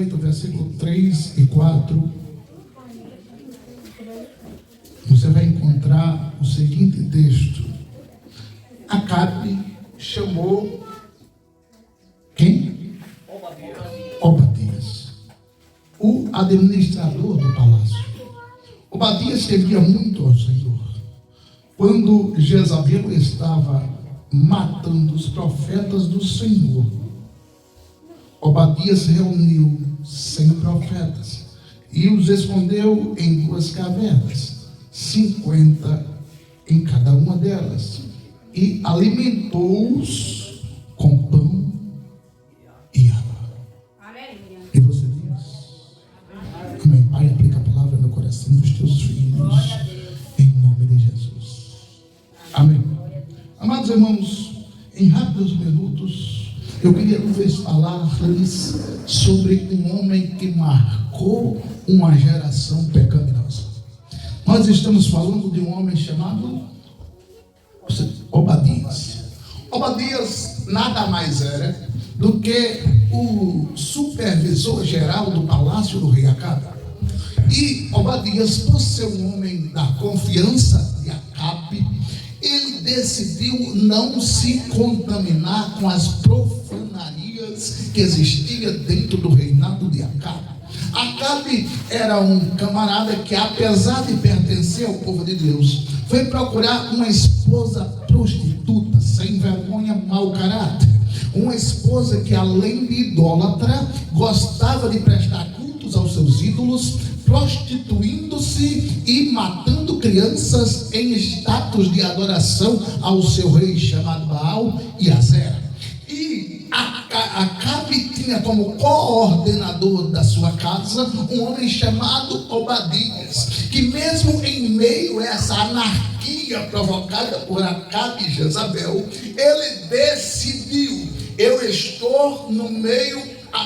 18, versículo 3 e 4, você vai encontrar o seguinte texto. Acabe chamou quem? Obadias, o administrador do palácio. Obadias servia muito ao Senhor. Quando Jezabel estava matando os profetas do Senhor, Obadias reuniu 100 profetas e os escondeu em 2 cavernas, 50 em cada uma delas, e alimentou-os com pão e água. E você diz? Amém. Pai, aplica a palavra no coração dos teus filhos, em nome de Jesus. Amém. Amados irmãos, em rápidos minutos, eu queria falar-lhes sobre um homem que marcou uma geração pecaminosa. Nós estamos falando de um homem chamado Obadias. Obadias nada mais era do que o supervisor geral do palácio do rei Acabe. E Obadias, por ser um homem da confiança de Acabe, ele decidiu não se contaminar com as profanarias que existiam dentro do reinado de Acabe. Acabe era um camarada que, apesar de pertencer ao povo de Deus, foi procurar uma esposa prostituta, sem vergonha, mau caráter. Uma esposa que, além de idólatra, gostava de prestar cultos aos seus ídolos, prostituindo-se e matando crianças em status de adoração ao seu rei chamado Baal e Azera. E Acabe tinha como coordenador da sua casa um homem chamado Obadias, que mesmo em meio a essa anarquia provocada por Acabe e Jezabel, ele decidiu: eu estou no meio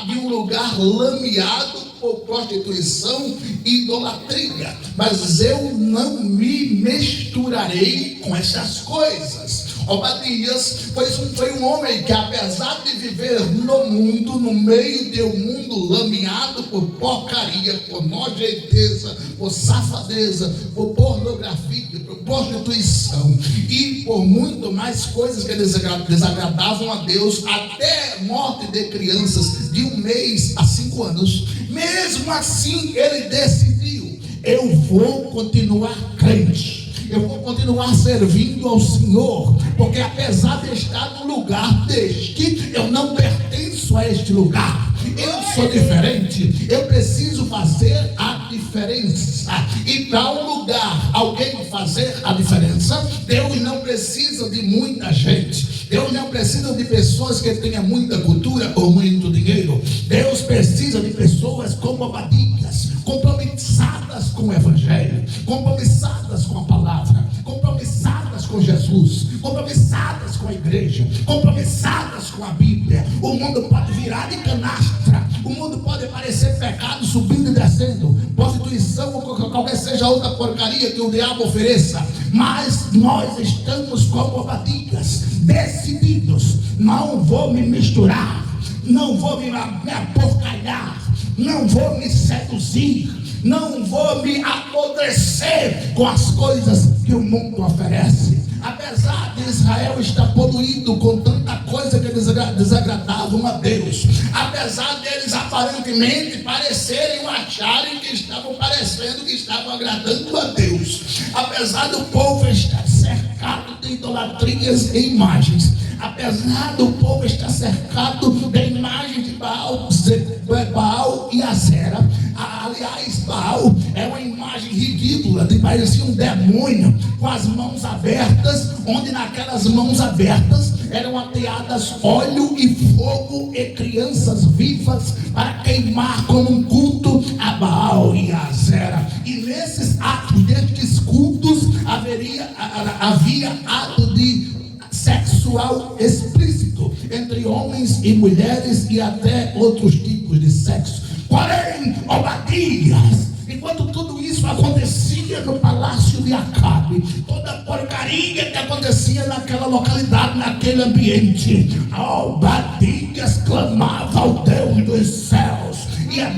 de um lugar lameado por prostituição e idolatria, mas eu não me misturarei com essas coisas. Obadias foi um homem que, apesar de viver no mundo, no meio de um mundo lameado por porcaria, por nojeteza, por safadeza, por pornografia, por prostituição e por muito mais coisas que desagradavam a Deus, até morte de crianças de 1 mês a 5 anos, mesmo assim ele decidiu: eu vou continuar crente, eu vou continuar servindo ao Senhor, porque apesar de estar no lugar deste, eu não pertenço a este lugar. Eu sou diferente, eu preciso fazer a diferença. E para um lugar, alguém fazer a diferença, Deus não precisa de muita gente. Deus não precisa de pessoas que tenham muita cultura ou muito dinheiro. Deus precisa de pessoas como Obadias, compromissadas com o Evangelho, compromissadas com a palavra, compromissadas com Jesus, compromissadas com a igreja, compromissadas com a Bíblia. O mundo pode virar de canastra, o mundo pode parecer pecado subindo e descendo, prostituição ou qualquer seja outra porcaria que o diabo ofereça, mas nós estamos como Obadias, decididos: não vou me misturar, não vou me aporcalhar, não vou me seduzir, não vou me apodrecer com as coisas que o mundo oferece. Apesar de Israel estar poluído com tanta coisa que desagradavam a Deus, apesar deles aparentemente parecerem ou acharem que estavam parecendo que estavam agradando a Deus, apesar do povo estar cercado de idolatrias e imagens, apesar do povo estar cercado de imagens de Baal e Azera. Aliás, Baal é uma imagem ridícula, que parecia um demônio com as mãos abertas, onde naquelas mãos abertas eram ateadas óleo e fogo e crianças vivas para queimar como um culto a Baal e a Azera. E nesses atos, destes cultos, havia ato de sexual explícito entre homens e mulheres e até outros tipos de sexo. Porém, Obadias, enquanto tudo isso acontecia no palácio de Acabe, toda a porcaria que acontecia naquela localidade, naquele ambiente, Obadias clamava ao Deus dos céus, e a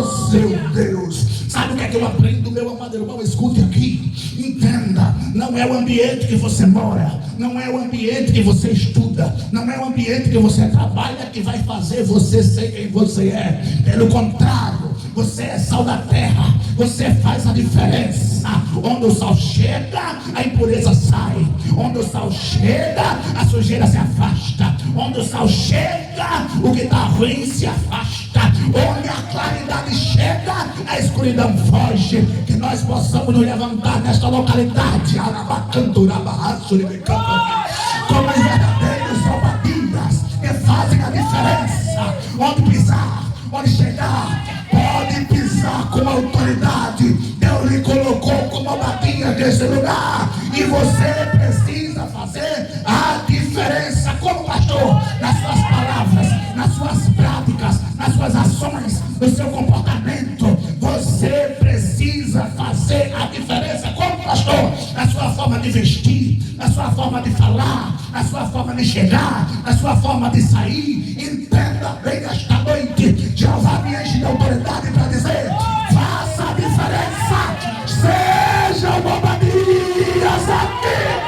Oh, seu Deus. Sabe o que é que eu aprendo, meu amado irmão? Escute aqui, entenda. Não é o ambiente que você mora, não é o ambiente que você estuda, não é o ambiente que você trabalha que vai fazer você ser quem você é. Pelo contrário, você é sal da terra, você faz a diferença. Onde o sal chega, a impureza sai. Onde o sal chega, a sujeira se afasta. Onde o sal chega, o que está ruim se afasta. Onde a claridade chega, a escuridão foge. Que nós possamos nos levantar nesta localidade, como os verdadeiros salvadinhas que fazem a diferença. Onde pisar, onde chegar, pode pisar com autoridade. Deus lhe colocou como abadia desse lugar, e você precisa fazer a diferença. Como pastor, nas suas palavras, nas suas práticas, nas suas ações, no seu comportamento, você precisa fazer a diferença. Como pastor, na sua forma de vestir, na sua forma de falar, na sua forma de chegar, na sua forma de sair. Entenda bem esta noite, Jeová me enche de autoridade para dizer: faça a diferença. Sejam Obadias aqui.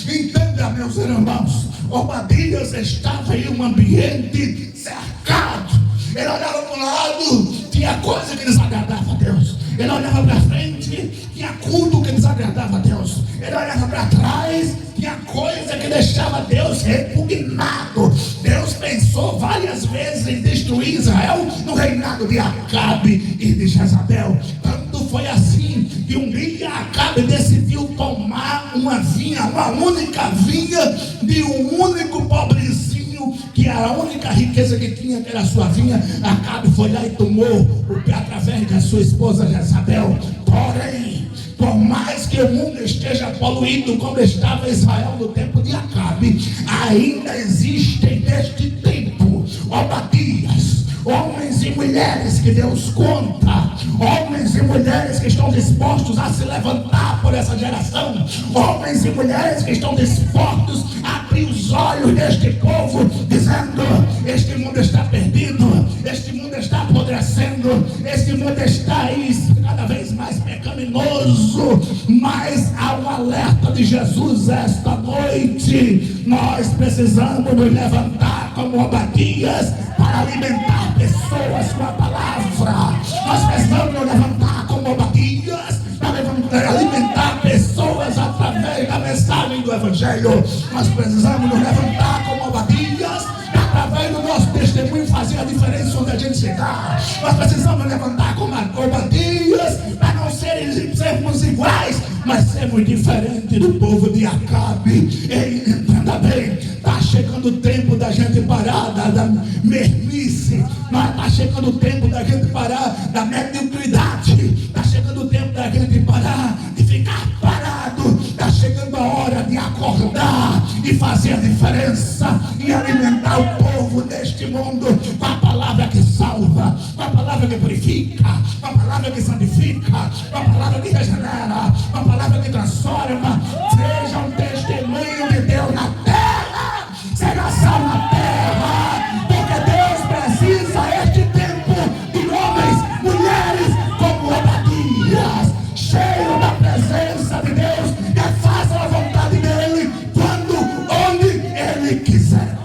Entenda, meus irmãos, Obadias estava em um ambiente cercado. Ele olhava para o lado, tinha coisa que desagradava a Deus. Ele olhava para frente, tinha culto que desagradava a Deus. Ele olhava para trás, tinha coisa que deixava Deus repugnado. Deus pensou várias vezes em destruir Israel no reinado de Acabe e de Jezabel. Tanto foi assim que um dia Acabe decidiu tomar uma vinha, uma única vinha de um único pobrezinho, que era a única riqueza que tinha, que era a sua vinha. Acabe foi lá e tomou o pé através da sua esposa Jezabel. Porém, por mais que o mundo esteja poluído como estava Israel no tempo de Acabe, ainda existem neste tempo Obadias, homens e mulheres que Deus conta, homens e mulheres que estão dispostos a se levantar por essa geração, homens e mulheres que estão dispostos a abrir os olhos deste povo, dizendo: este mundo está perdido, este mundo está apodrecendo, este mundo está aí cada vez mais pecaminoso. Mas há um alerta de Jesus esta noite: nós precisamos nos levantar como Obadias para alimentar pessoas com a palavra. Nós precisamos nos levantar como Obadias para alimentar pessoas através da mensagem do Evangelho. Nós precisamos nos levantar como Obadias, através do nosso testemunho, fazer a diferença onde a gente chegar. Nós precisamos levantar como Obadias para não sermos iguais, mas sermos diferentes do povo de Acabe. E entenda bem, está chegando o tempo da gente parar da mermice, está chegando o tempo da gente parar da mediocridade, está chegando o tempo da gente parar de ficar parado, está chegando a hora de acordar e fazer a diferença e alimentar o povo deste mundo com a palavra que salva, com a palavra que purifica, com a palavra que santifica, com a palavra que regenera, com a palavra que transforma. Seja um testemunho de Deus na terra, seja sal na terra, porque Deus precisa este tempo de homens, mulheres como Obadias, cheio da presença de Deus, que façam a vontade dele quando, onde ele quiser.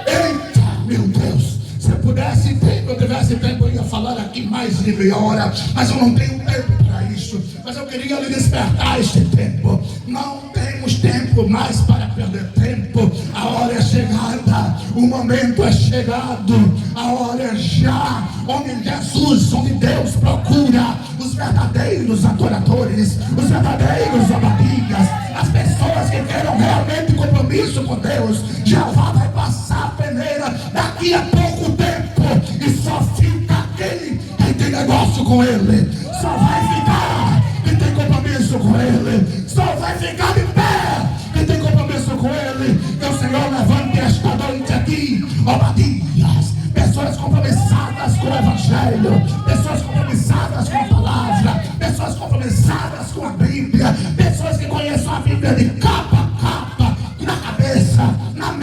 Eita, meu Deus, se eu pudesse tempo, eu tivesse tempo, eu ia falar aqui mais de meia hora, mas eu não tenho tempo para isso. Mas eu queria lhe despertar este tempo. Não temos tempo mais para perder tempo. A hora é chegada, o momento é chegado, a hora é já, onde Jesus, onde Deus procura os verdadeiros adoradores, os verdadeiros Obadias, as pessoas que queiram realmente compromisso com Deus. Jeová vai passar a peneira daqui a pouco tempo, e só fica quem tem negócio com ele, só vai ficar quem tem compromisso com ele, só vai ficar de pé quem tem compromisso com ele. Que o Senhor levante esta noite aqui Obadias, pessoas compromissadas com o Evangelho, pessoas compromissadas com a palavra, pessoas compromissadas com a Bíblia, pessoas que conhecem a Bíblia de capa a capa, na cabeça, na mente,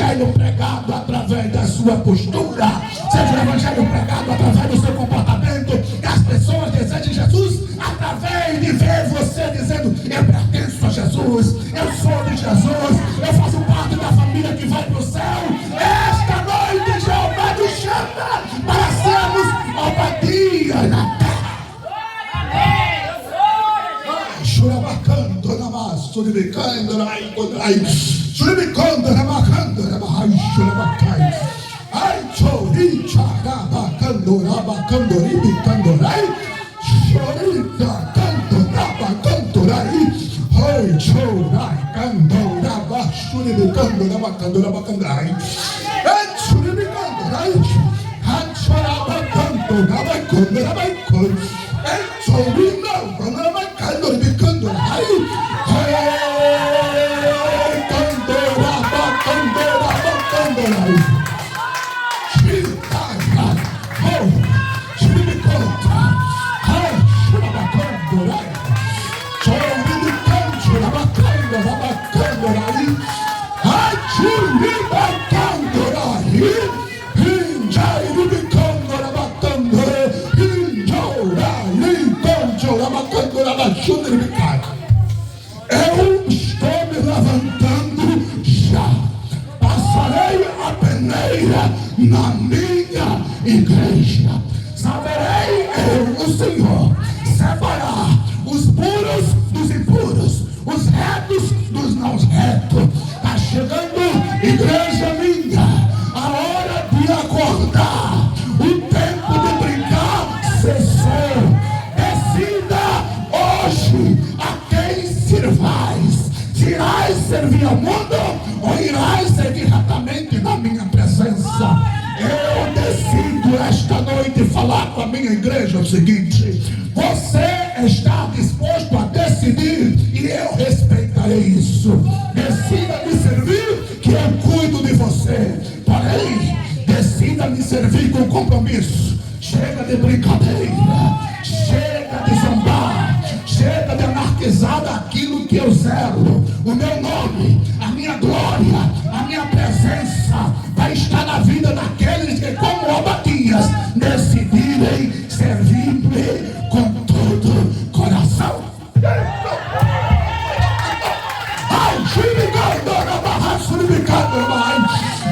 evangelho pregado através da sua postura, seja o evangelho pregado através do seu comportamento, que as pessoas desejem Jesus através de ver você dizendo: eu pertenço a Jesus, eu sou de Jesus, eu faço parte da família que vai para o céu. Esta noite Jeová nos chama para sermos obadias na terra. Churabacando na massa, suribicando na maicodrai, suribicando na macando na barrai, churabacai. Ai, choricha, rabacando, rabacando, ribicando, rai, chorica, canto, rabacando, rai, ai, chorai, canto, rabacando, suribicando, rabacando, rabacando, rai, ai, suribicando, rai, ai, chorabacando, rabacando, rabacando, ai, chorina, rabacando, ribicando, rai, ai, canto, rabacando, rabacando, rai. Eu estou me levantando já. Passarei a peneira na minha igreja. Saberei eu, o Senhor, separar os puros dos impuros, os retos dos não retos. Está chegando, igreja minha, a hora de acordar. O tempo de brincar cessou. Decida hoje a quem servais. Se irás servir ao mundo ou irás servir retamente na minha presença. Eu decido esta noite falar com a minha igreja o seguinte: você está disposto a decidir e eu respeitarei isso. Decida me servir que eu cuido de você. Porém, decida me servir com compromisso. Chega de brincadeira, chega de zombar, chega de anarquizar daquilo que eu zelo. O meu nome, a minha glória, a minha presença vai estar na vida daqueles que, como Obadias, decidirem servir-me com todo o coração. Ai, xirigando na barra, suribicando na barra,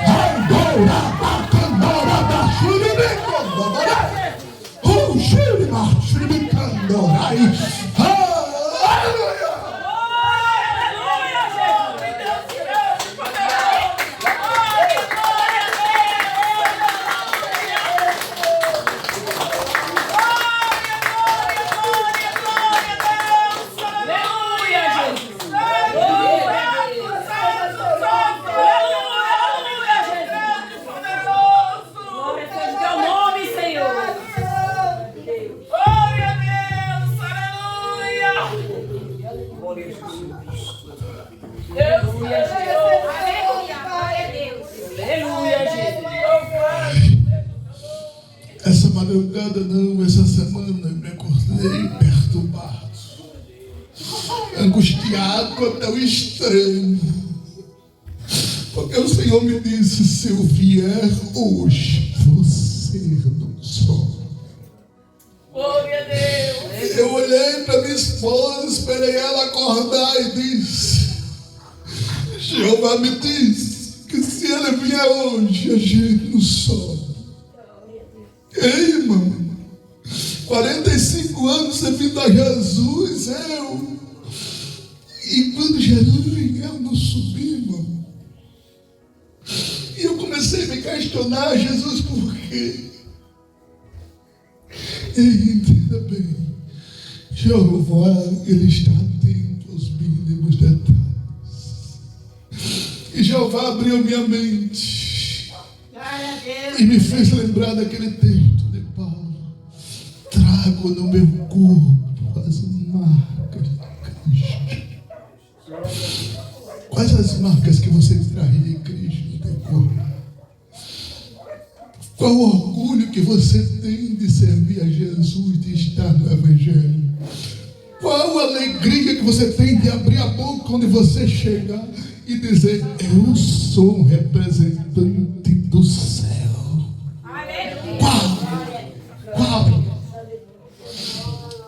ai, doura, bacandora, da xiribicando, xirima, xiribicando, ai, aleluia. Essa madrugada não, essa semana eu me acordei perturbado, angustiado até o extremo, porque o Senhor me disse: se eu vier hoje, você não sobe. Glória a Deus. Eu olhei para minha esposa, esperei ela acordar e disse: Jeová me disse que se ele vier hoje, a gente não sobe. Ei, irmão, 45 anos servindo a Jesus, e quando Jesus vier, eu não subi, irmão. E eu comecei a me questionar: Jesus, por quê? Ei, entenda bem, Jeová, ele está atento aos mínimos detalhes. E Jeová abriu minha mente e me fez lembrar daquele texto de Paulo: trago no meu corpo as marcas de Cristo. Quais as marcas que você traria de Cristo no teu corpo? Qual o orgulho que você tem de servir a Jesus, de estar no Evangelho? Qual a alegria que você tem de abrir a boca onde você chegar e dizer: eu sou um representante do céu. Qual?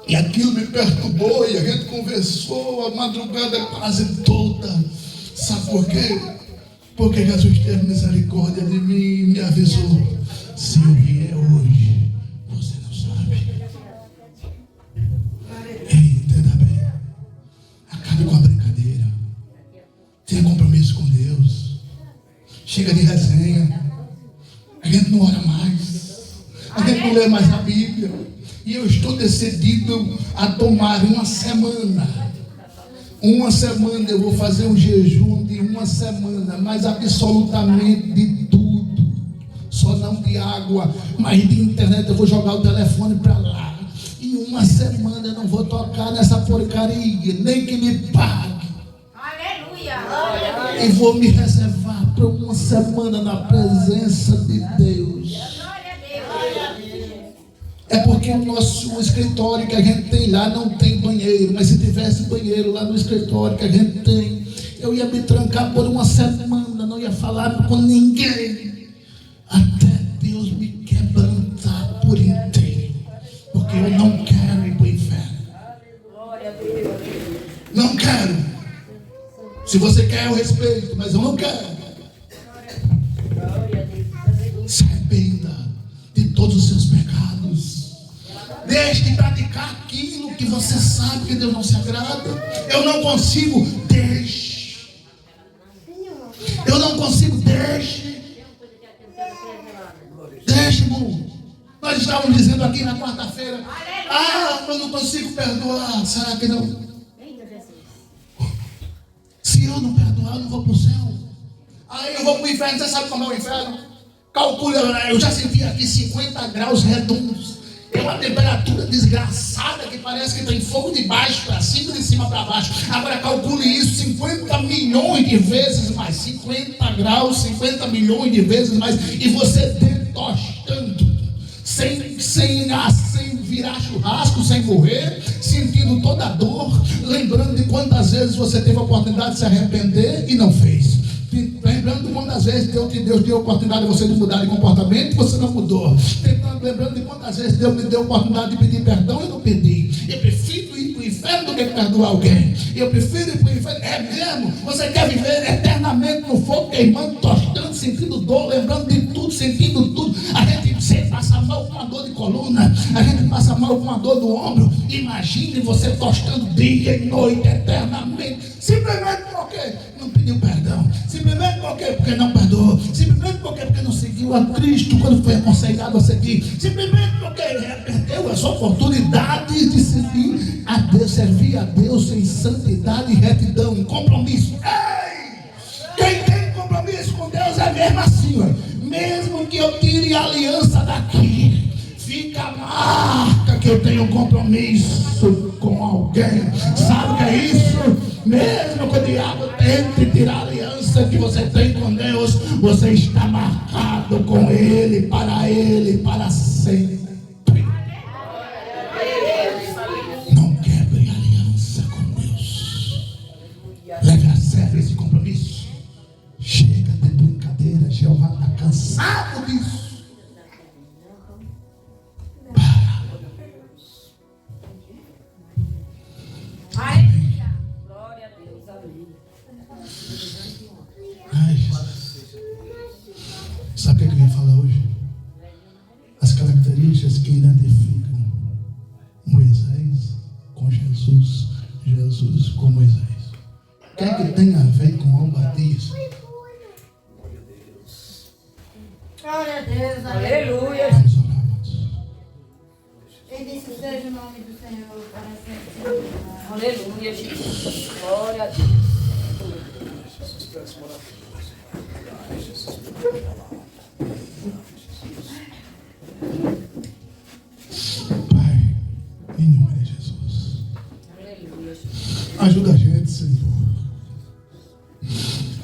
E aquilo me perturbou e a gente conversou a madrugada quase toda. Sabe por quê? Porque Jesus teve misericórdia de mim e me avisou: se eu vier hoje, você não sabe. Ei, entenda bem. Acabe com a brincadeira. Tenha compromisso com Deus. Chega de resenha. A gente não ora mais. A gente não lê mais a Bíblia. E eu estou decidido a tomar uma semana. Uma semana eu vou fazer um jejum de uma semana, mas absolutamente de tudo. Só não de água, mas de internet. Eu vou jogar o telefone para lá. Em uma semana eu não vou tocar nessa porcaria, nem que me pague. Aleluia! E vou me reservar para uma semana na presença de Deus. É porque o nosso escritório que a gente tem lá não tem banheiro. Mas se tivesse banheiro lá no escritório que a gente tem, eu ia me trancar por uma semana, não ia falar com ninguém, até Deus me quebrantar por inteiro. Porque eu não quero ir para o inferno. Não quero. Se você quer, eu respeito, mas eu não quero. Se arrependa de todos os seus pecados. Deixe de praticar aquilo que você sabe que Deus não se agrada. Eu não consigo, deixe. Eu não consigo, deixe. Deixe, irmão. Nós estávamos dizendo aqui na quarta-feira: eu não consigo perdoar. Será que não? Se eu não perdoar, eu não vou para o céu. Aí eu vou para o inferno. Você sabe como é o inferno? Calcule, eu já senti aqui 50 graus redondos. É uma temperatura desgraçada que parece que tem fogo de baixo para cima e de cima para baixo. Agora calcule isso 50 milhões de vezes mais. 50 graus, 50 milhões de vezes mais. E você dentro tostando, sem virar churrasco, sem morrer, sentindo toda a dor, lembrando de quantas vezes você teve a oportunidade de se arrepender e não fez. Lembrando de quantas vezes Deus deu a oportunidade de você de mudar de comportamento e você não mudou. Lembrando de quantas vezes Deus me deu a oportunidade de pedir perdão e não pedi. Eu prefiro ir para o inferno do que perdoar alguém. Eu prefiro ir para o inferno. É mesmo? Você quer viver eternamente no fogo, queimando, tostando, sentindo dor, lembrando de tudo, sentindo tudo. A gente passa mal com uma dor de coluna, a gente passa mal com uma dor do ombro. Imagine você tostando dia e noite eternamente, simplesmente porque não pediu perdão, simplesmente porque não perdoou, simplesmente porque não seguiu a Cristo quando foi aconselhado a seguir, simplesmente porque perdeu a sua oportunidade de servir a Deus em santidade e retidão, em compromisso. Ei! Quem tem compromisso com Deus é mesmo assim, ó. Mesmo que eu tire a aliança daqui, fica a marca que eu tenho compromisso com alguém. Sabe o que é isso? Mesmo que o diabo tente tirar a aliança que você tem com Deus, você está marcado com Ele, para sempre. Não quebre a aliança com Deus. Leve a sério esse compromisso. Chega de brincadeira, Jeová está cansado disso. Para. Glória a Deus, amém. Ai, Jesus. Sabe o que eu ia falar hoje? As características que identificam Moisés com Jesus, Jesus com Moisés. O que é que tem a ver com Obadias? Glória a Deus, Aleluia. Vamos orar, amados. Bendito seja o nome do Senhor para sempre. Aleluia, Jesus. Glória a Deus. Pai, em nome de Jesus, Aleluia, Jesus. ajuda a gente, Senhor,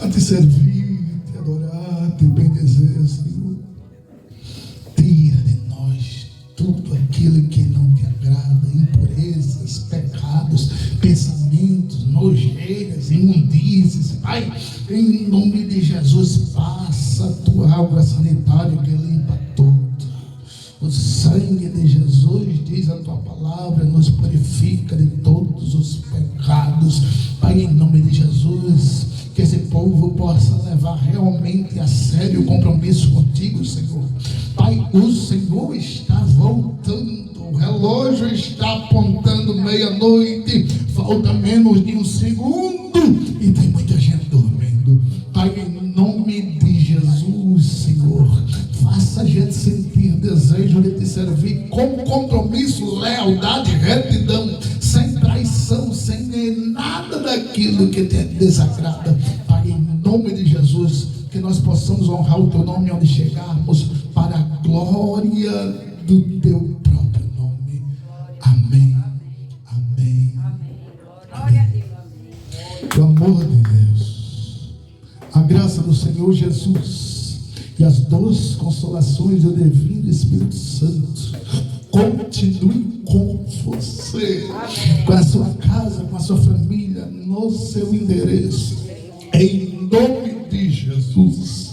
a te servir, te adorar, te bendizer, Senhor. Tira de nós tudo aquilo que não te agrada, impurezas, pecados, pensamentos, nojeiras, imundícies, Pai, em nome de Jesus, passa a tua água sanitária que limpa tudo. O sangue de Jesus, diz a tua palavra, nos purifica de todos os pecados. Pai, em nome de Jesus, que esse povo possa levar realmente a sério o compromisso contigo, Senhor. Pai, o Senhor está voltando. O relógio está apontando meia-noite. Falta menos de um segundo e tem muita gente dormindo. Pai, em nome de Jesus, Senhor, faça a gente sentir desejo de te servir com compromisso, lealdade, retidão, sem traição, sem nada daquilo que te desagrada. Pai, em nome de Jesus, que nós possamos honrar o teu nome onde chegarmos, para a glória do teu próprio nome. Amém. Amém. Glória a Deus. Amém. O amor de Deus, a graça do Senhor Jesus e as doces consolações do divino Espírito Santo continue com você, com a sua casa, com a sua família, no seu endereço, em nome de Jesus.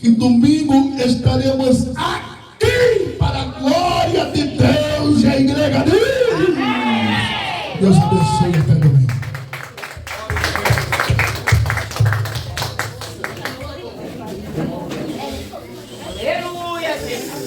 E domingo estaremos aqui para a glória de Deus e a igreja diz: Deus abençoe até domingo. Aleluia, Jesus.